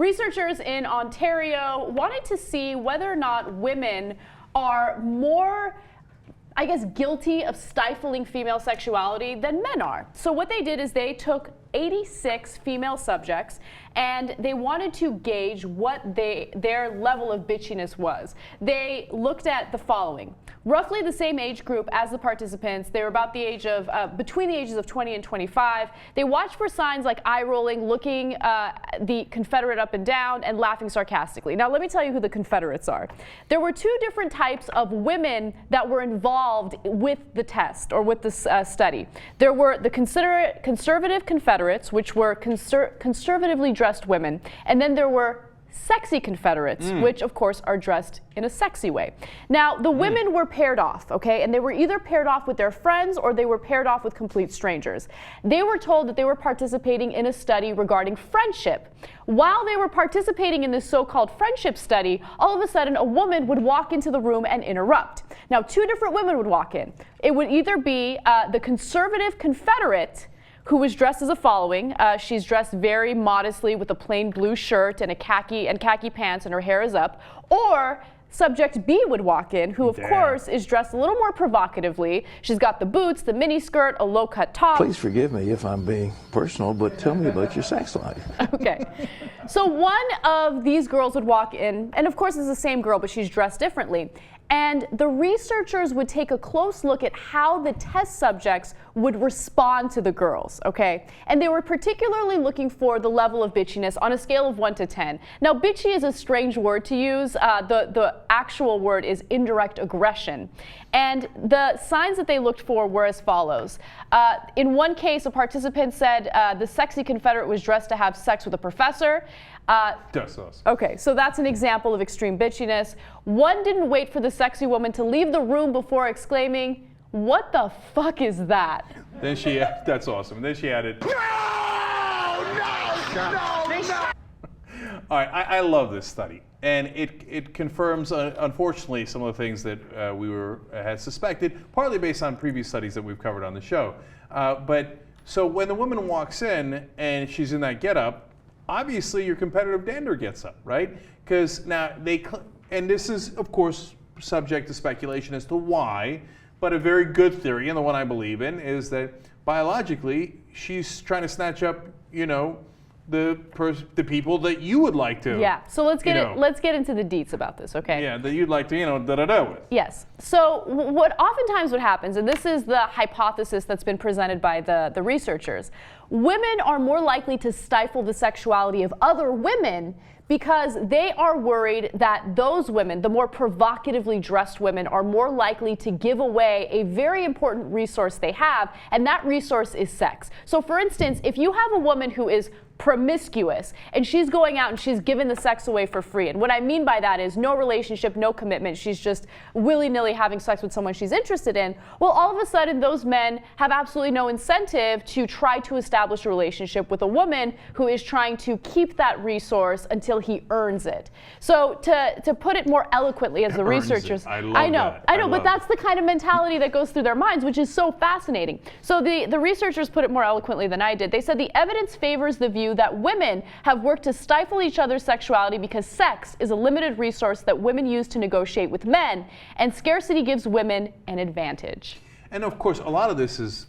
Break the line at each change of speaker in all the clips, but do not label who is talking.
Researchers in Ontario wanted to see whether or not women are more, I guess, guilty of stifling female sexuality than men are. So what they did is they took 86 female subjects and they wanted to gauge what their level of bitchiness was. They looked at the following. Roughly the same age group as the participants. They were about the age of, between the ages of 20 and 25. They watched for signs like eye rolling, looking the Confederate up and down, and laughing sarcastically. Now let me tell you who the Confederates are. There were two different types of women that were involved with the test or with this study. There were the conservative Confederates, which were conservatively dressed women, and then there were sexy Confederates, which of course are dressed in a sexy way. Now the women were paired off, okay, and they were either paired off with their friends or they were paired off with complete strangers. They were told that they were participating in a study regarding friendship. While they were participating in this so-called friendship study, all of a sudden a woman would walk into the room and interrupt. Now two different women would walk in. It would either be the conservative Confederate who was dressed as the following. She's dressed very modestly with a plain blue shirt and khaki pants, and her hair is up. Or subject B would walk in, who of course is dressed a little more provocatively. She's got the boots, the mini skirt, a low-cut top.
Please forgive me if I'm being personal, but tell me about your sex life.
Okay. So one of these girls would walk in, and of course it's the same girl, but she's dressed differently. And the researchers would take a close look at how the test subjects would respond to the girls, okay? And they were particularly looking for the level of bitchiness on a scale of 1 to 10. Now, bitchy is a strange word to use. The actual word is indirect aggression. And the signs that they looked for were as follows. In one case, a participant said the sexy Confederate was dressed to have sex with a professor. Okay, so that's an example of extreme bitchiness. One didn't wait for the sexy woman to leave the room before exclaiming, "What the fuck is that?"
Then that's awesome. Then she added, "No! All right, I love this study. And it confirms, unfortunately, some of the things that we had suspected, partly based on previous studies that we've covered on the show. So when the woman walks in and she's in that getup, obviously your competitive dander gets up, right? Because now and this is, of course, subject to speculation as to why, but a very good theory, and the one I believe in, is that biologically she's trying to snatch up, you know, the people that you would like to.
Yeah. So let's get into the deets about this, okay?
Yeah, that you'd like to, you know, with.
Yes. So what oftentimes what happens, and this is the hypothesis that's been presented by the researchers, women are more likely to stifle the sexuality of other women because they are worried that those women, the more provocatively dressed women, are more likely to give away a very important resource they have, and that resource is sex. So for instance, if you have a woman who is promiscuous and she's going out and she's giving the sex away for free, and what I mean by that is no relationship, no commitment, she's just willy-nilly having sex with someone she's interested in, well, all of a sudden those men have absolutely no incentive to try to establish a relationship with a woman who is trying to keep that resource until he earns it. So to put it more eloquently, as the researchers, I know, but that's the kind of mentality that goes through their minds, which is so fascinating. So the researchers put it more eloquently than I did. They said the evidence favors the view that women have worked to stifle each other's sexuality because sex is a limited resource that women use to negotiate with men, and scarcity gives women an advantage.
And of course, a lot of this is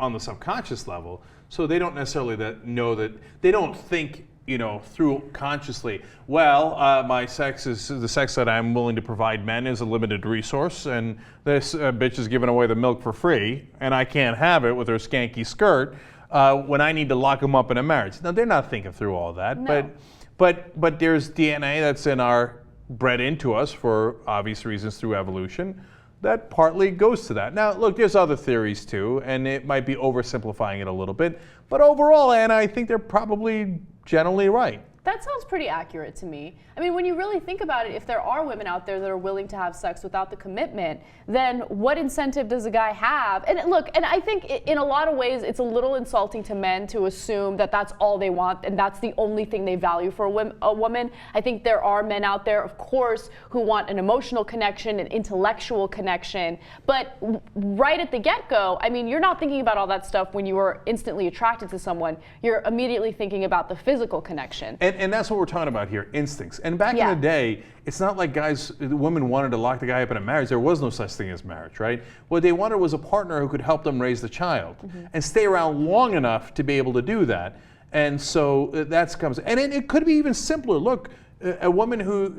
on the subconscious level, so they don't necessarily know that, they don't think, you know, through consciously, well, my sex is, the sex that I'm willing to provide men is a limited resource, and this bitch is giving away the milk for free, and I can't have it with her skanky skirt when I need to lock them up in a marriage. Now, they're not thinking through all that,
no.
but there's DNA that's bred into us for obvious reasons through evolution that partly goes to that. Now, look, there's other theories too, and it might be oversimplifying it a little bit, but overall, Anna, I think they're probably generally right.
That sounds pretty accurate to me. I mean, when you really think about it, if there are women out there that are willing to have sex without the commitment, then what incentive does a guy have? And look, and I think in a lot of ways, it's a little insulting to men to assume that that's all they want and that's the only thing they value for a woman. I think there are men out there, of course, who want an emotional connection, an intellectual connection. But right at the get-go, I mean, you're not thinking about all that stuff when you are instantly attracted to someone. You're immediately thinking about the physical connection.
And that's what we're talking about here, instincts. And back in
Yeah.
the day, it's not like women wanted to lock the guy up in a marriage. There was no such thing as marriage, right? What they wanted was a partner who could help them raise the child and stay around long enough to be able to do that. And so that comes, and it could be even simpler. Look, a woman who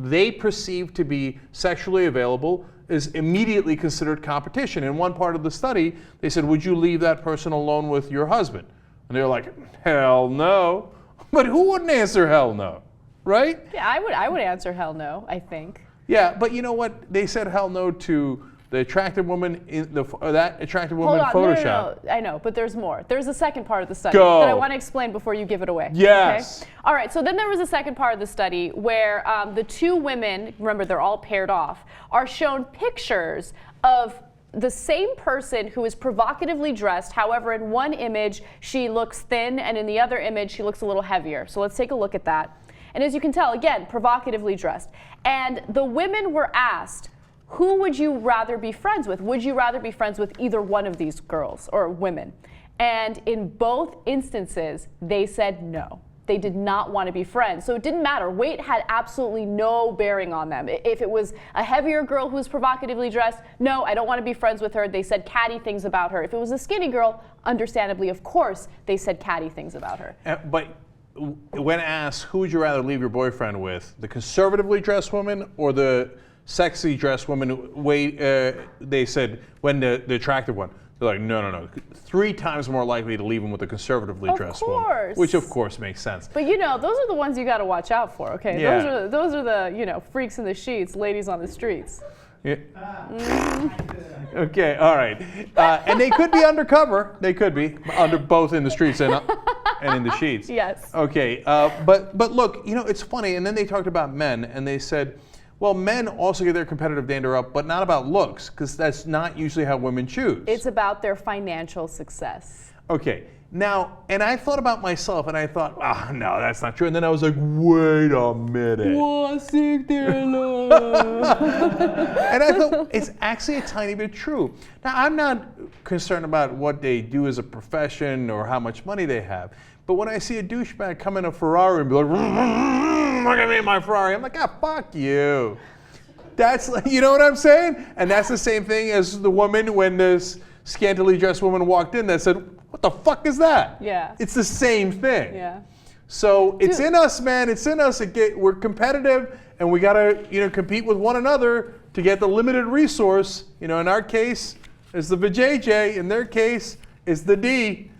they perceive to be sexually available is immediately considered competition. In one part of the study, they said, would you leave that person alone with your husband? And they're like, hell no. But who wouldn't answer hell no, right?
Yeah, I would answer hell no, I think.
Yeah, but you know what? They said hell no to the attractive woman that attractive woman in
Hold on,
Photoshop.
no. I know, but there's more. There's a second part of the study
Go.
that I want to explain before you give it away.
Yes.
Okay? All right, so then there was a second part of the study where the two women, remember they're all paired off, are shown pictures of the same person who is provocatively dressed. However, in one image, she looks thin, and in the other image, she looks a little heavier. So let's take a look at that. And as you can tell, again, provocatively dressed. And the women were asked, who would you rather be friends with? Would you rather be friends with either one of these girls or women? And in both instances, they said no. They did not want to be friends. So it didn't matter. Weight had absolutely no bearing on them. If it was a heavier girl who was provocatively dressed, no, I don't want to be friends with her. They said catty things about her. If it was a skinny girl, understandably, of course, they said catty things about her.
But when asked, who would you rather leave your boyfriend with, the conservatively dressed woman or the sexy dressed woman? They said, when the attractive one. They're like, no. 3 times more likely to leave him with a conservatively dressed woman. Which of course makes sense.
But you know, those are the ones you got to watch out for, okay?
Yeah.
Those are the, freaks in the sheets, ladies on the streets.
Yeah. Okay, all right. And they could be undercover. They could be both in the streets and in the sheets.
Yes.
Okay, but look, it's funny. And then they talked about men, and they said, well, men also get their competitive dander up, but not about looks, because that's not usually how women choose.
It's about their financial success.
Okay. Now, and I thought about myself, and I thought, no, that's not true. And then I was like, wait a minute. And I thought, it's actually a tiny bit true. Now, I'm not concerned about what they do as a profession or how much money they have. But when I see a douchebag come in a Ferrari and be like, look at me in my Ferrari, I'm like, fuck you. That's, you know what I'm saying? And that's the same thing as the woman when this scantily dressed woman walked in that said, what the fuck is that?
Yeah.
It's the same thing.
Yeah.
So it's in us, man. It's in us. We're competitive, and we gotta, compete with one another to get the limited resource. In our case, it's the vajayjay. In their case, it's the D,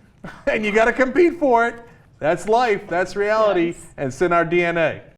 and you gotta compete for it. That's life. That's reality,
Yes.
and it's in our DNA.